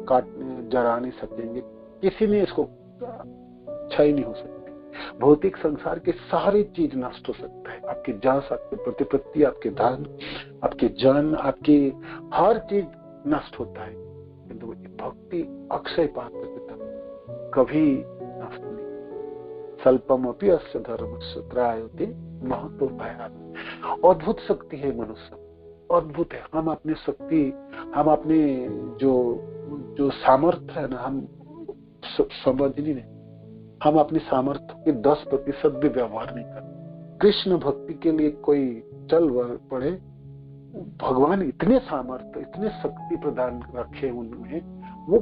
काटने जरा नहीं सकेंगे, किसी ने इसको क्षय नहीं हो सकती। भौतिक संसार के सारी चीज नष्ट हो सकता है, आपकी जास, आपकी प्रतिपत्ति, आपके धन, आपके जन, आपकी हर चीज नष्ट होता है, किंतु भक्ति अक्षय पात्र की तरह कभी नष्ट नहीं। स्वल्पमपि अस्य धर्मस्य त्रायते महतो भयात्। अद्भुत शक्ति है मनुष्य, अद्भुत है। हम अपनी शक्ति, हम अपने जो सामर्थ्य है ना, हम समझ नहीं, हम अपनी सामर्थ्य के 10% भी व्यवहार नहीं करते। कृष्ण भक्ति के लिए कोई चल पड़े, भगवान इतने सामर्थ्य, इतने शक्ति प्रदान रखे उनमें, वो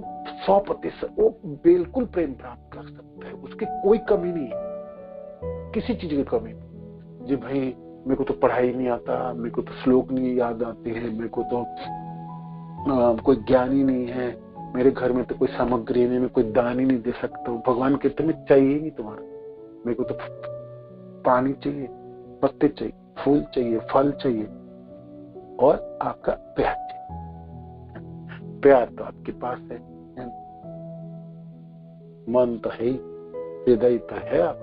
100% वो बिल्कुल प्रेम प्राप्त कर सकता है, उसकी कोई कमी नहीं है, किसी चीज की कमी नहीं। जी भाई मेरे को तो पढ़ाई नहीं आता, मेरे को तो श्लोक नहीं याद आते हैं, मेरे को तो कोई ज्ञान ही नहीं है, मेरे घर में तो कोई सामग्री नहीं, मैं कोई दान ही नहीं दे सकता हूँ। भगवान कहते मैं चाहिए नहीं तुम्हारा, मेरे को तो पानी चाहिए, पत्ते चाहिए, फूल चाहिए, फल चाहिए और आपका प्यार चाहिए। प्यार तो आपके पास है, मन तो है ही, हृदय तो है आप,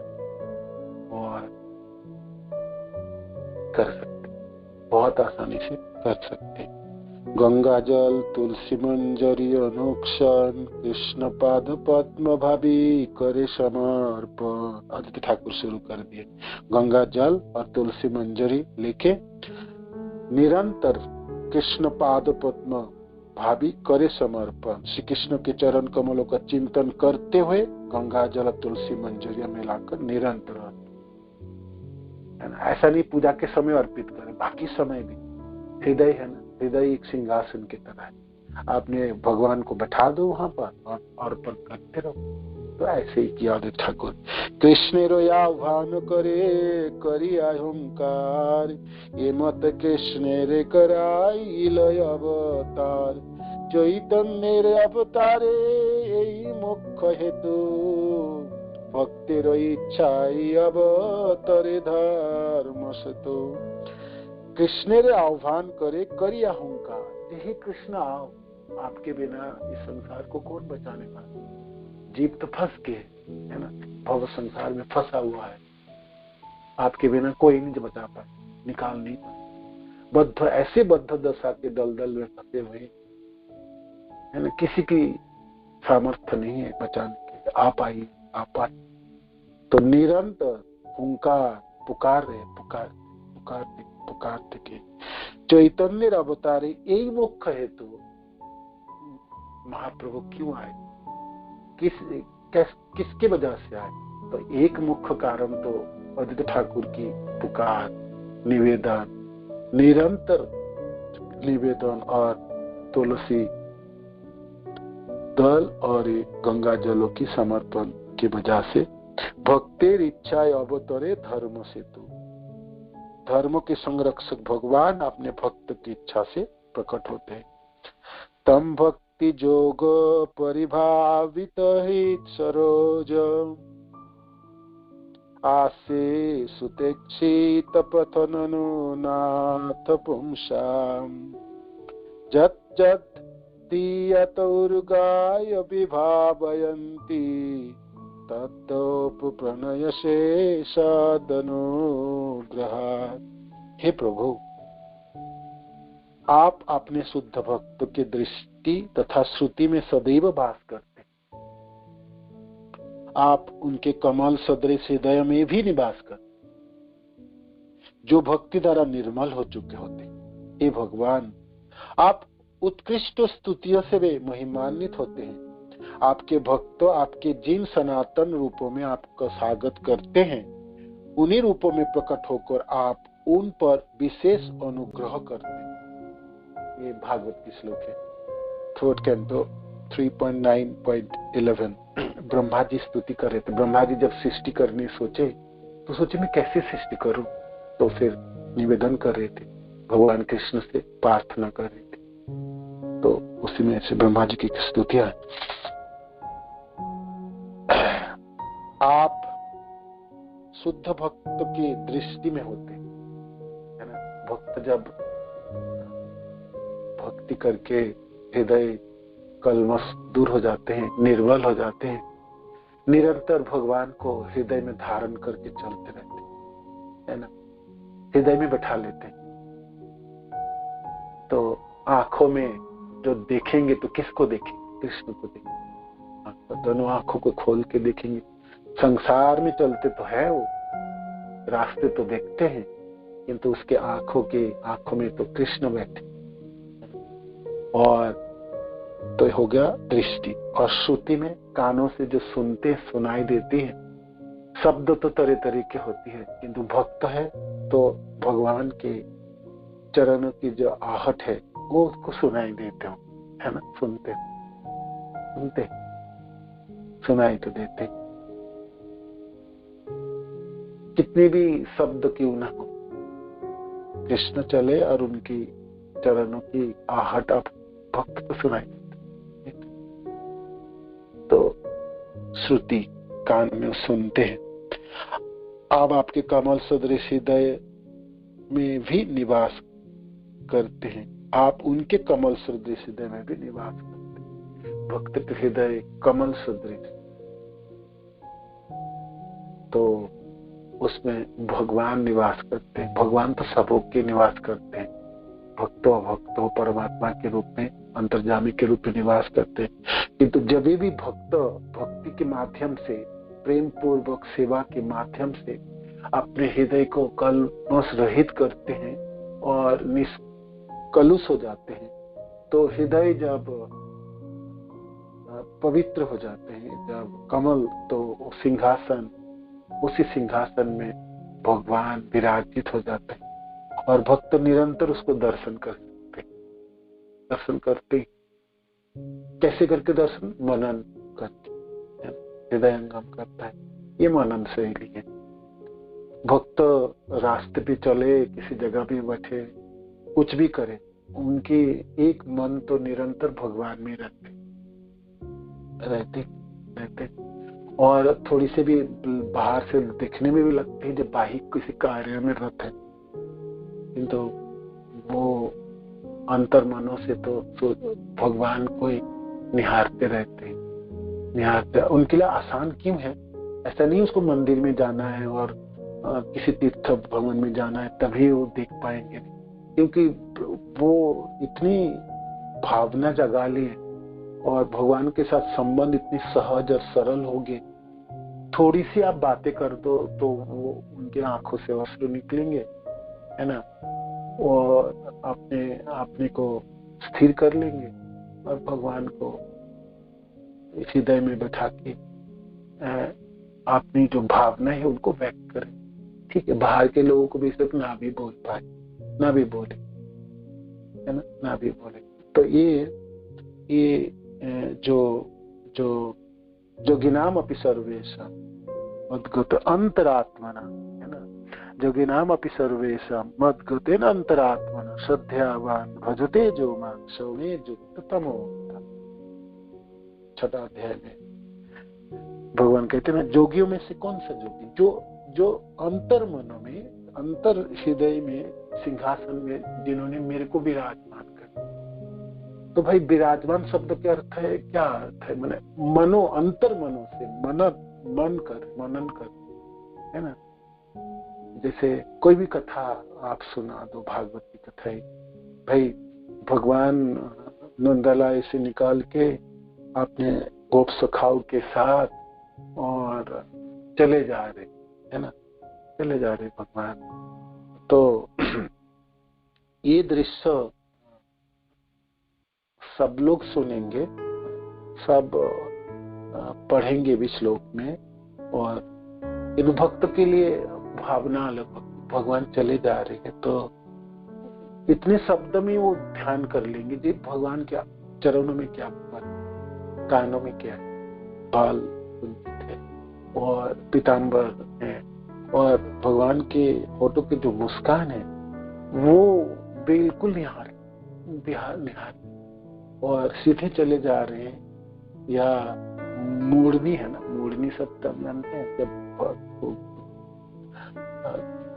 और कर सकते, बहुत आसानी से कर सकते। गंगा जल तुलसी मंजरी अनुक्षण कृष्ण पाद पद्म भाभी करे समर्पण। आदित्य ठाकुर शुरू कर दिए। गंगा जल और तुलसी मंजरी लेके निरंतर कृष्ण पाद पद्म भाभी करे समर्पण। श्री कृष्ण के चरण कमलों का चिंतन करते हुए गंगा जल तुलसी मंजरिया मिलाकर निरंतर, ऐसा नहीं पूजा के समय अर्पित करें, बाकी समय भी। हृदय है ना, हृदय एक सिंहासन की तरह है, आपने भगवान को बैठा दो वहां पर और अर्पण करते रहो। तो ऐसे ही किया आदित्य ठाकुर। कृष्णेरो आह्वान करे करी अहंकार, ये मत कृष्णेरे कराई लय अवतार। चैतन्येर अवतारे यही मुख्य हेतु, भक्तिर इच्छाई अवतरे धर्म सेतु। कृष्णेर आह्वान करे करी अहंकार, यही कृष्ण आओ, आपके बिना इस संसार को कौन बचाने वाला। जीव तो फंस के है ना, भव संसार में फंसा हुआ है, आपके बिना कोई नहीं बचा पाए, निकाल नहीं पाए। बद्ध, ऐसे बद्ध दशा के दलदल में फंसे हुए है ना, किसी की सामर्थ्य नहीं है बचाने के। आप आइए, आप आइए। तो निरंतर हुंकार पुकार रहे, पुकारते के चैतन्य अवतारे यही मुख्य हेतु। महाप्रभु क्यों आए, किसके वजह से आए? तो एक मुख्य कारण तो आदित्य ठाकुर की पुकार, निवेदन, निरंतर निवेदन और तुलसी दल और गंगा जलों की समर्पण की वजह से। भक्तेर इच्छा अवतरे धर्म सेतु, धर्म के संरक्षक भगवान अपने भक्त की इच्छा से प्रकट होते हैं। तम भक्ति जोग परिभावित हित सरोज, आसे सुतेक्षित पथननु नाथ पुंसाम। जत जत दीयतौर्गाय विभावयन्ति, तत्तोप प्रणय से सदनुग्रहात्। हे प्रभु, आप अपने शुद्ध भक्त की दृष्टि तथा श्रुति में सदैव वास करते, आप उनके कमल सदृश हृदय में भी निवास करते, जो भक्ति द्वारा निर्मल हो चुके होते। हे भगवान, आप उत्कृष्ट स्तुतियों से वे महिमान्वित होते हैं। आपके भक्त आपके जिन सनातन रूपों में आपका स्वागत करते हैं, उन्हीं रूपों में प्रकट होकर आप उन पर विशेष अनुग्रह करते हैं। ये भागवत की श्लोक है, 3rd Canto 3.9.11। ब्रह्मा जी स्तुति कर रहे थे। ब्रह्मा जी जब सृष्टि करने सोचे तो सोचे मैं कैसे सृष्टि करूं, तो फिर निवेदन कर रहे थे, भगवान कृष्ण से प्रार्थना कर रहे थे। तो उसी में से ब्रह्मा जी की स्तुतियां। आप शुद्ध भक्त की दृष्टि में होते हैं, है ना। भक्त जब भक्ति करके हृदय कलमश दूर हो जाते हैं, निर्मल हो जाते हैं, निरंतर भगवान को हृदय में धारण करके चलते रहते हैं, है ना, हृदय में बैठा लेते हैं। तो आंखों में जो देखेंगे तो किसको देखेंगे? कृष्ण को देखेंगे। दोनों आंखों को खोल के देखेंगे। संसार में चलते तो है वो, रास्ते तो देखते हैं, किंतु उसके आंखों में तो कृष्ण बैठे। और तो हो गया दृष्टि। और श्रुति में कानों से जो सुनते सुनाई देती है, शब्द तो तरह तरह के होती है, किंतु भक्त है तो भगवान के चरणों की जो आहट है वो उसको सुनाई देते हो, है ना। सुनते सुनाई तो देते, कितने भी शब्द क्यों ना हो, कृष्ण चले और उनकी चरणों की आहट आप भक्त को सुनाई देते। तो श्रुति कान में सुनते हैं। अब आपके कमल सदृश हृदय में भी निवास करते हैं, आप उनके कमल सदृश हृदय में भी निवास करते हैं। भक्त के हृदय कमल सदृश, तो उसमें भगवान निवास करते हैं। भगवान तो सबों के निवास करते हैं, भक्तों अभक्तों परमात्मा के रूप में, अंतर्जामी के रूप में निवास करते हैं। किंतु जब भी भक्त भक्ति के माध्यम से, प्रेम पूर्वक सेवा के माध्यम से अपने हृदय को कलमश रहित करते हैं और निष्कलुष हो जाते हैं, तो हृदय जब पवित्र हो जाते हैं, जब कमल, तो सिंहासन, उसी सिंहासन में भगवान विराजित हो जाते हैं और भक्त निरंतर उसको दर्शन करते हैं। कैसे करके दर्शन? मनन करके, हृदयंगम करता है। ये मनन शैली है। भक्त रास्ते पे चले, किसी जगह पे बैठे, कुछ भी करे, उनकी एक मन तो निरंतर भगवान में रहते। और थोड़ी से भी बाहर से दिखने में भी लगते हैं जब बाहिक किसी कार्य में रत है, किंतु वो अंतर मनों से तो भगवान को ही निहारते रहते हैं। उनके लिए आसान क्यों है? ऐसा नहीं उसको मंदिर में जाना है और किसी तीर्थ भवन में जाना है तभी वो देख पाएंगे, क्योंकि वो इतनी भावना जगा ली है और भगवान के साथ संबंध इतनी सहज और सरल हो गए। थोड़ी सी आप बातें कर दो तो वो उनकी आंखों से अश्रु निकलेंगे, है ना, और अपने को स्थिर कर लेंगे और भगवान को हृदय में बैठा के अपनी जो भावना है उनको व्यक्त करें। ठीक है, बाहर के लोगों को भी सिर्फ ना भी बोल पाए, ना भी बोले, है ना, ना भी बोले। तो ये जो जोगिनाम अपि सर्वेषां मद्गत अंतरात्मना, है ना, जोगिनाम अपि सर्वेषां मद्गतेन अंतरात्मना श्रद्धावान भजते जो मां सौमे युक्ततमो। 6वां अध्याय में भगवान कहते हैं, जोगियों में से कौन सा जोगी? जो अंतर मनों में, अंतर हृदय में, सिंहासन में जिन्होंने मेरे को विराजमान कर। तो भाई विराजमान शब्द के अर्थ है, क्या अर्थ है? माने मनो, अंतर मनों से मनन कर, है ना। जैसे कोई भी कथा आप सुना दो, भागवत की कथा है, भाई भगवान नंदलाय से निकाल के अपने गोप सखाओं के साथ और चले जा रहे, है ना, चले जा रहे भगवान। तो ये दृश्य सब लोग सुनेंगे, सब पढ़ेंगे भी श्लोक में, और इन भक्त के लिए भावना अलग। भगवान चले जा रहे हैं तो इतने शब्द में वो ध्यान कर लेंगे जी भगवान क्या चरणों में क्या, कानों में क्या है, बाल है और पीतांबर है, और भगवान के होठों की जो मुस्कान है वो बिल्कुल निहार और सीधे चले जा रहे हैं या मोरनी है ना, मोरनी सब तब जानते हैं जब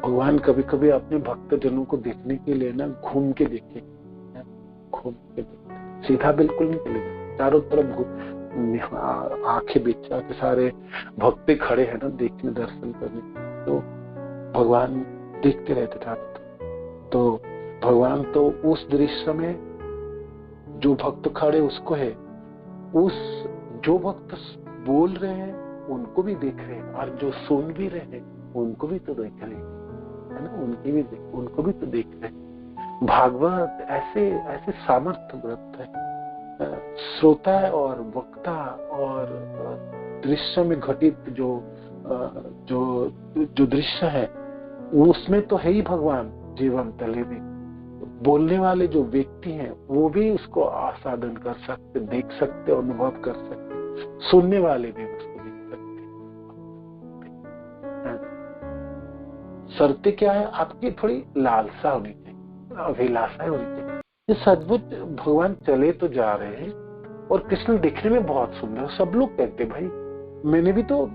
भगवान कभी कभी अपने भक्त जनों को देखने के लिए ना घूम के देखे, घूम के देखे, सीधा बिल्कुल नहीं चलेगा, चारों तरफ आंखें बिछा के सारे भक्त खड़े हैं ना देखने, दर्शन करने, तो भगवान देखते रहते चारों तरफ। तो भगवान तो उस दृश्य में जो भक्त खड़े उसको है, उस जो भक्त बोल रहे हैं उनको भी देख रहे हैं, और जो सुन भी रहे हैं उनको भी तो देख रहे हैं, है ना, उनको भी तो देख रहे हैं। भागवत ऐसे ऐसे सामर्थ्य ग्रंथ है, श्रोता और वक्ता और दृश्य में घटित जो जो जो दृश्य है उसमें तो है ही भगवान जीवंत लेवी। बोलने वाले जो व्यक्ति हैं वो भी उसको आस्वादन कर सकते, देख सकते, अनुभव कर सकते, सुनने वाले भी उसको देख सकते। शर्तें क्या है, आपकी थोड़ी लालसा होनी चाहिए, अभिलाषा होनी चाहिए। ये सचमुच भगवान चले तो जा रहे हैं और कृष्ण दिखने में बहुत सुंदर, सब लोग कहते भाई, मैंने भी तो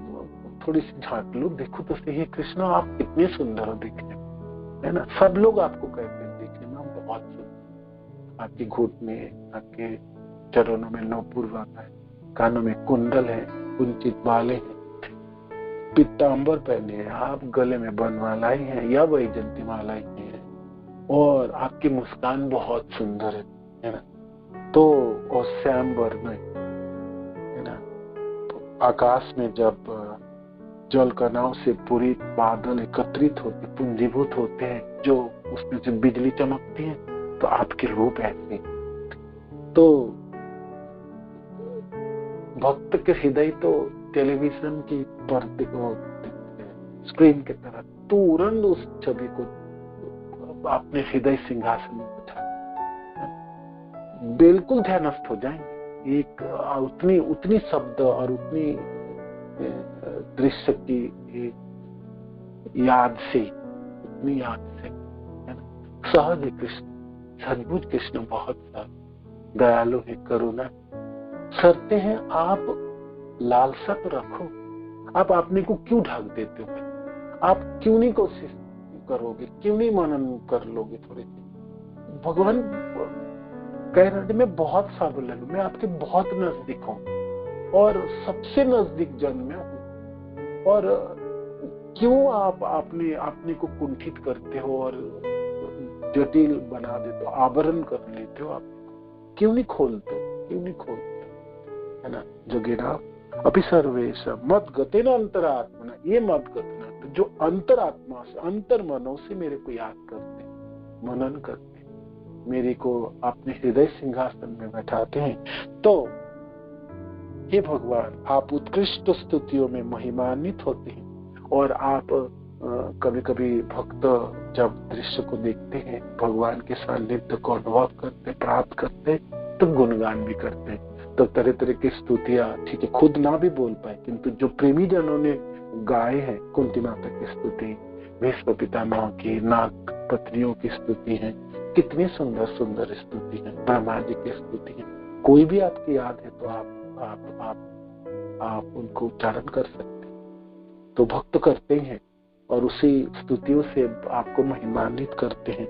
थोड़ी सी झांक लो, देखो तो सही कृष्ण आप कितने सुंदर हो दिखने, है ना, सब लोग आपको कहते हैं देखने में आप बहुत सुंदर, आपकी घुटने, आपके चरणों में नौपुर वाला है, कानों में कुंडल है, कुंचित बाले हैं, पीतांबर पहने हैं आप, गले में बनमालाई है या वैजयंती मालाई है, और आपकी मुस्कान बहुत सुंदर है ना, तो और श्याम वर्ण है ना। तो आकाश में जब जल कणाओं से पूरी बादल एकत्रित होते, पुंजीभूत होते हैं, जो उसमें से बिजली चमकती है, तो आपके रूप ऐसे। तो भक्त के हृदय तो टेलीविजन की पर्दे को, स्क्रीन की तरह तुरंत उस छवि को अपने हृदय सिंहासन में बैठा बिल्कुल ध्यानस्थ हो जाएंगे। एक उतनी शब्द और उतनी दृश्य की याद से, उतनी याद से, है ना, सहज है कृष्ण, सचमुच कृष्ण बहुत दयालु है, करुणा। शर्तें हैं, आप लालसा तो रखो, आप अपने को क्यों ढक देते हो, आप क्यों नहीं कोशिश करोगे, क्यों नहीं मनन कर लोगे थोड़े से। भगवान कह रहे मैं बहुत साबुलन हूं, मैं आपके बहुत नजदीक हूं और सबसे नजदीक जन में हूं, और क्यों आप अपने को कुंठित करते हो और जटिल बना देते हो, आवरण कर लेते हो, आप क्यों नहीं खोलते, है ना। जोगिना अभी सर्वेश मत गते न अंतरात्मा, ये मत गतना, तो जो अंतरात्मा से, अंतर मनों से मेरे को याद करते, मनन करते, मेरे को अपने हृदय सिंहासन में बैठाते हैं, तो हे भगवान आप उत्कृष्ट स्तुतियों में महिमान्वित होते हैं। और आप कभी कभी भक्त जब दृश्य को देखते हैं, भगवान के सानिध्य को अनुभव करते, प्राप्त करते, तो गुणगान भी करते हैं। तो तरह तरह की स्तुतियां, ठीक है खुद ना भी बोल पाए, किंतु जो प्रेमी जनों ने गाए हैं, कुंती माता की स्तुति, भीष्म पितामह की, नाग पत्नियों की स्तुति है, कितनी सुंदर सुंदर स्तुति है, ब्रह्मा जी की स्तुति है। कोई भी आपकी याद है तो आप उनको उच्चारण कर सकते हैं। तो भक्त करते हैं और उसी स्तुतियों से आपको महिमान्वित करते हैं।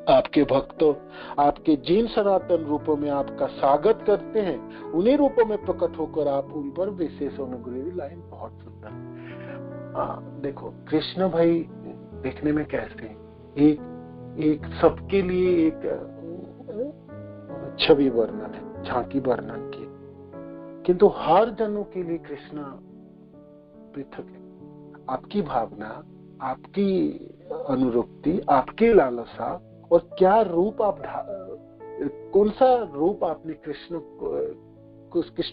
आपके भक्त आपके जिन सनातन रूपों में आपका स्वागत करते हैं, उन्हीं रूपों में प्रकट होकर आप उन पर विशेष अनुग्रह। लाइन बहुत सुंदर। देखो कृष्ण भाई देखने में कैसे हैं, एक सबके लिए एक छवि वर्णन है, झांकी वर्णन की, किंतु हर जनों के लिए कृष्ण पृथक है। आपकी भावना, आपकी अनुरक्ति, आपकी लालसा, और क्या रूप आप कौन सा रूप आपने कृष्ण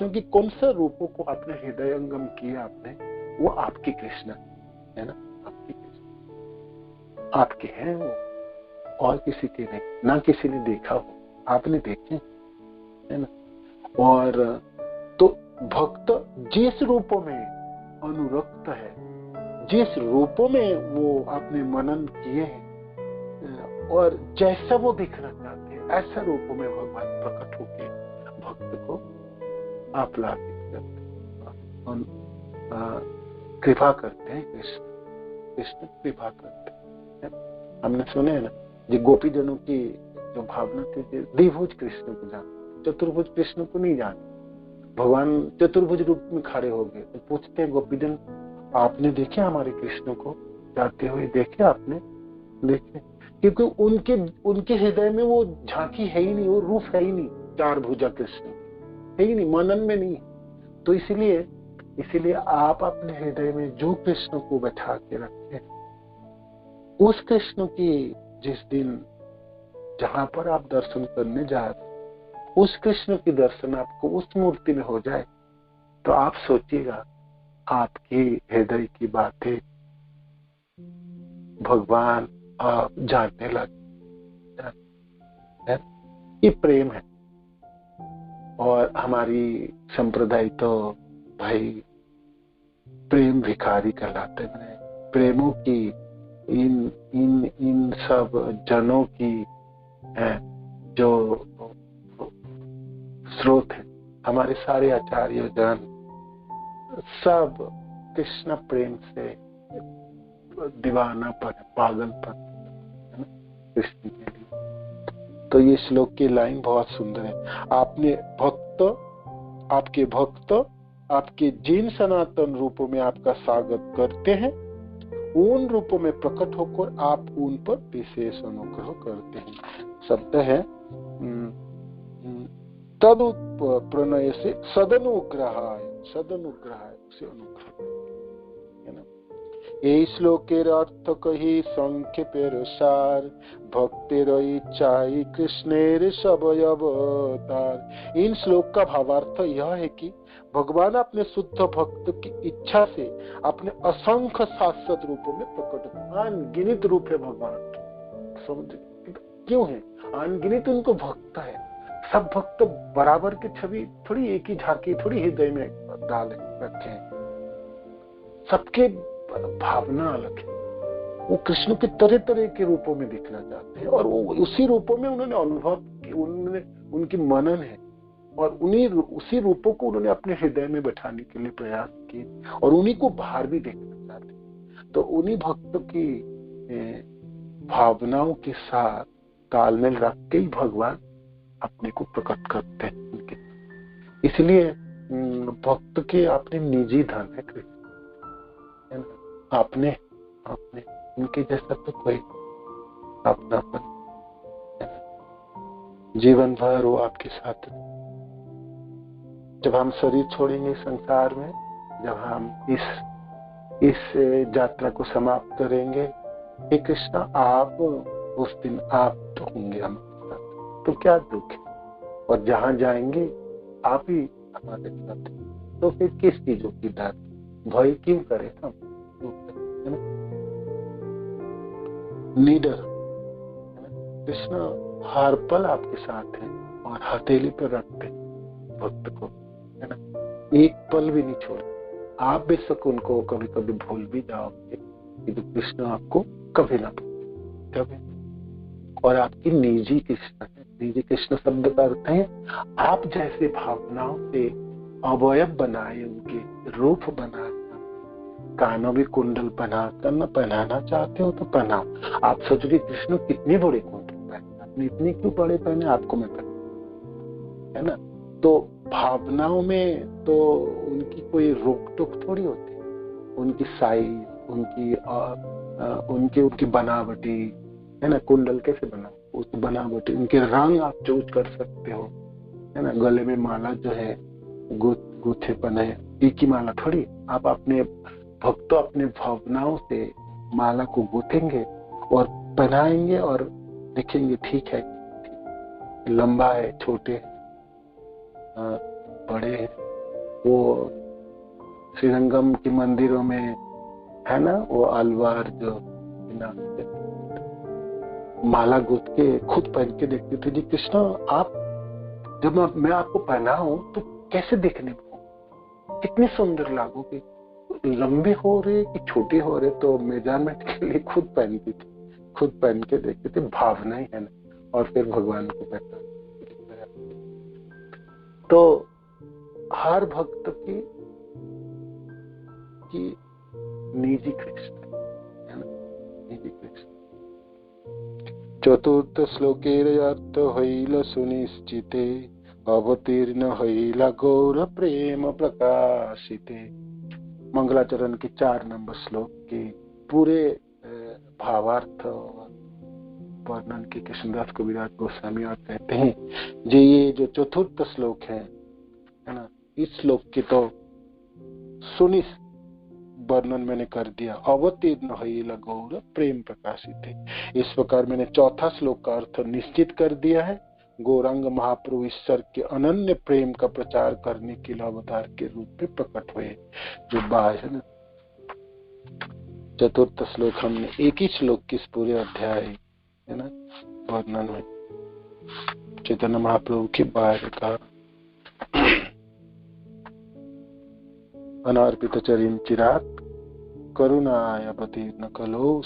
की कौन सा रूपों को आपने हृदयंगम किया आपने, वो आपके कृष्ण है ना, आपके कृष्ण आपके हैं वो, और किसी के नहीं, ना किसी ने देखा हो, आपने देखे, है ना। और तो भक्त जिस रूपों में अनुरक्त है, जिस रूपों में वो आपने मनन किए हैं, और जैसा वो दिखना चाहते हैं, ऐसा रूपों में भगवान प्रकट होकर भक्त को आप्लावित करते हैं। कृपा करते हैं। कृष्ण कृपा करते हैं। हमने सुने हैं ना, ये गोपी जनों की जो भावना थी, द्विभुज कृष्ण को जानते, चतुर्भुज कृष्ण को नहीं जानते। भगवान चतुर्भुज रूप में खड़े हो गए तो पूछते हैं गोपीजन, आपने देखे हमारे कृष्ण को जाते हुए? देखे आपने? देखे? क्योंकि उनके हृदय में वो झांकी है ही नहीं, वो रूप है ही नहीं, चार भुजा कृष्ण है ही नहीं, मनन में नहीं। तो इसीलिए आप अपने हृदय में जो कृष्ण को बैठा के रखे, उस कृष्ण की जिस दिन जहां पर आप दर्शन करने जा रहे, उस कृष्ण की दर्शन आपको उस मूर्ति में हो जाए, तो आप सोचिएगा आपकी हृदय की बातें भगवान आप जानने लगे। ये प्रेम है। और हमारी संप्रदाय तो भाई प्रेम भिखारी कहलाते हैं। प्रेमों की इन सब जनों की जो स्रोत है, हमारे सारे आचार्य जन सब कृष्ण प्रेम से दीवानापन, पागलपन है ना कृष्ण के लिए। तो ये श्लोक की लाइन बहुत सुंदर है। आपके भक्त आपके जिन सनातन रूपों में आपका स्वागत करते हैं, उन रूपों में प्रकट होकर आप उन पर विशेष अनुग्रह करते हैं। शब्द है तद प्रणय से सदनुग्रहाय उसे अनुग्रह है ना। এই শ্লোকের अर्थ कही संक्षेपेर सार, भक्तेर इच्छाई कृष्णेर सब अवतार। इन श्लोक का भावार्थ यह है कि भगवान अपने शुद्ध भक्त की इच्छा से अपने असंख्य शाश्वत रूपों में प्रकट होते। अनगिनित रूप है भगवान, समझ क्यों है अनगिनित? उनको भक्त है, सब भक्त बराबर की छवि थोड़ी, एक ही झांकी थोड़ी हृदय में डाले रखे हैं, सबके भावना अलग है। वो कृष्ण के तरह तरह के रूपों में दिखना चाहते हैं, और वो उसी रूपों में उन्होंने अनुभव, उन्होंने उनकी मनन है, और उसी रूपों को उन्होंने अपने हृदय में बैठाने के लिए प्रयास किए, और उन्हीं को बाहर भी देखना चाहते हैं। तो उन्हीं भक्तों की भावनाओं के साथ तालमेल रख के ही भगवान अपने को प्रकट करते हैं उनके। इसलिए भक्त के अपने निजी धन है कृष्ण, आपने उनके जैसा तो कोई अपनापन, जीवन भर वो आपके साथ। जब हम शरीर छोड़ेंगे संसार में, जब हम इस यात्रा को समाप्त करेंगे, हे कृष्ण आप उस दिन आप तो होंगे हमारे साथ, तो क्या दुख है। और जहां जाएंगे आप ही हमारे साथ, तो फिर किस चीजों की डर, भय क्यों करे हम? निडर कृष्ण हर पल आपके साथ है, और हथेली पर रखते भक्त को, है ना, एक पल भी नहीं छोड़े। आप बेशक उनको कभी कभी भूल भी जाओगे, तो कृष्ण आपको कभी ना भूले, कभी। और आपकी निजी कृष्ण है। निजी कृष्ण शब्द का अर्थ है आप जैसे भावनाओं से अवयव बनाए, उनके रूप बनाए। कानों में कुंडल पहनाना चाहते हो तो पहनाओ। आप सोचोगे कृष्ण कितने बड़े कुंडल पहने, आपने इतने क्यों बड़े पहने, आपको मैं पहने, है ना। तो भावनाओं में तो उनकी कोई रोक टोक थोड़ी होती है। उनकी साइज, उनकी बनावटी, है ना, कुंडल कैसे बना, उस बनावटी, उनके रंग आप चूज कर सकते हो, है ना। गले में माला जो है गुथेपन है, एक ही माला थोड़ी। आप अपने भक्त अपने भावनाओं से माला को गूंथेंगे और पहनाएंगे, और देखेंगे ठीक है, लंबा है, छोटे है, बड़े हैं। वो श्रीरंगम के मंदिरों में है ना, वो अलवार जो माला गूंथ के खुद पहन के देखते थे, जी कृष्ण आप जब मैं आपको पहनाऊं तो कैसे देखने को, कितने सुंदर लागोगे, लंबे हो रहे कि छोटे हो रहे। तो मेजरमेंट के लिए खुद पहनती थी, खुद पहन के देखते थे, भावना ही है ना। और फिर भगवान को पहना। तो हर भक्त की कि निजी कृष्ण है ना, निजी कृष्ण। चतुर्थ श्लोकेर अर्थ हईल सुनिश्चिते अवतीर्ण हईल गौर प्रेम प्रकाशिते। मंगलाचरण के 4 नंबर श्लोक के पूरे भावार्थ वर्णन के कृष्णदास कविराज गोस्वामी और कहते हैं जो ये जो चतुर्थ श्लोक है ना, इस श्लोक की तो सुनि वर्णन मैंने कर दिया। अवतीर्ण हईल गौर प्रेम प्रकाशित है, इस प्रकार मैंने चौथा श्लोक का अर्थ निश्चित कर दिया है। गौरांग महाप्रभु ईश्वर के अनन्य प्रेम का प्रचार करने के लिए अवतार के रूप में प्रकट हुए। जो बात है ना, चतुर्थ श्लोक हमने एक ही श्लोक के इस पूरे अध्याय है ना वर्णन में चैतन्य महाप्रभु के बारे का अनार्पित चरिम चिरात करुणायवतीर्ण कलो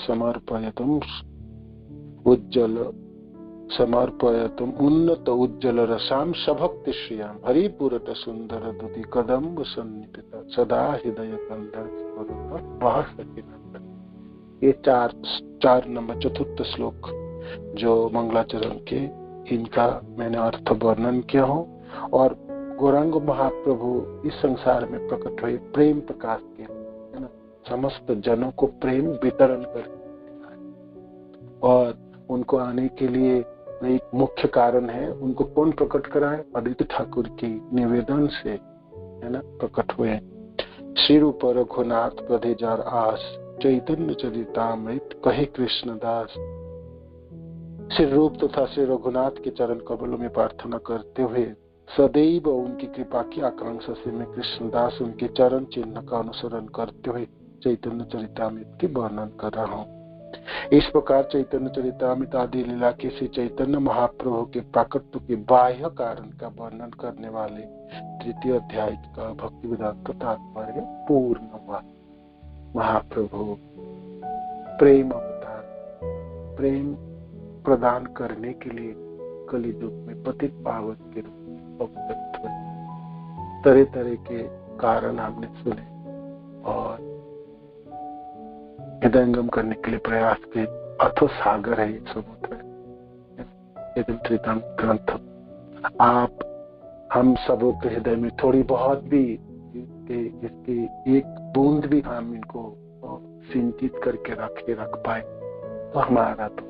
समर्पयतुम उन्नत उज्ज्वल रसाम सभक्ति श्रियाम हरिपुरट सुंदर दुति कदम्ब सन्निपिता सदा हृदय कंदर ये चार नंबर चतुर्थ श्लोक जो मंगलाचरण के, इनका मैंने अर्थ वर्णन किया हूँ। और गौरांग महाप्रभु इस संसार में प्रकट हुए प्रेम प्रकाश के है ना, समस्त जनों को प्रेम वितरण कर, और उनको आने के लिए एक मुख्य कारण है, उनको कौन प्रकट कराए? आदित्य ठाकुर की निवेदन से है ना प्रकट हुए। श्री रूप रघुनाथ प्रदेजार आस चैतन्य चरितामृत कहे कृष्णदास। श्री रूप तथा श्री रघुनाथ के चरण कमलों में प्रार्थना करते हुए सदैव उनकी कृपा की आकांक्षा से मैं कृष्णदास उनके चरण चिन्ह का अनुसरण करते हुए चैतन्य चरितामृत की वर्णन कर रहा हूँ। इस प्रकार चैतन्य चरितामृत आदि लीला के श्री चैतन्य महाप्रभु के प्राकट्य के बाह्य कारण का वर्णन करने वाले तृतीय अध्याय का भक्ति वेदांत तात्पर्य पूर्ण हुआ। महाप्रभु प्रेम अवतार, प्रेम प्रदान करने के लिए कलियुग में पतित पावन के रूप में अवतरित हुए। तरह तरह के कारण हमने सुने और हृदयंगम करने के लिए प्रयास के अथो सागर है, ये समुद्र है ग्रंथ। आप हम सबों के हृदय में थोड़ी बहुत भी इसकी एक बूंद भी हम इनको सिंचित करके रख पाए तो हमारा तो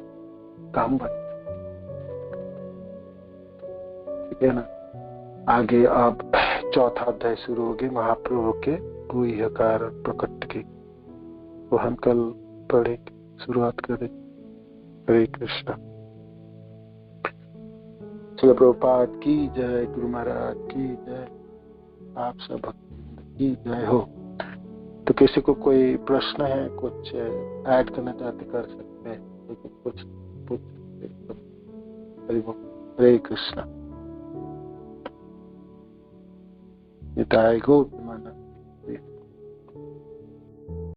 काम बन, ठीक है ना। आगे अब चौथा अध्याय शुरू हो गए महाप्रभु के गुह्य कारण प्रकट के, तो हम कल पढ़ेंगे, शुरुआत करें। हरे कृष्णा। श्री प्रभुपाद की जय, गुरु महाराज की जय, आप सब भक्त की जय हो। तो किसी को कोई प्रश्न है, कुछ ऐड करना चाहते कर सकते हैं, तो कुछ पूछ सकते। हरे कृष्णा। निताय गौर।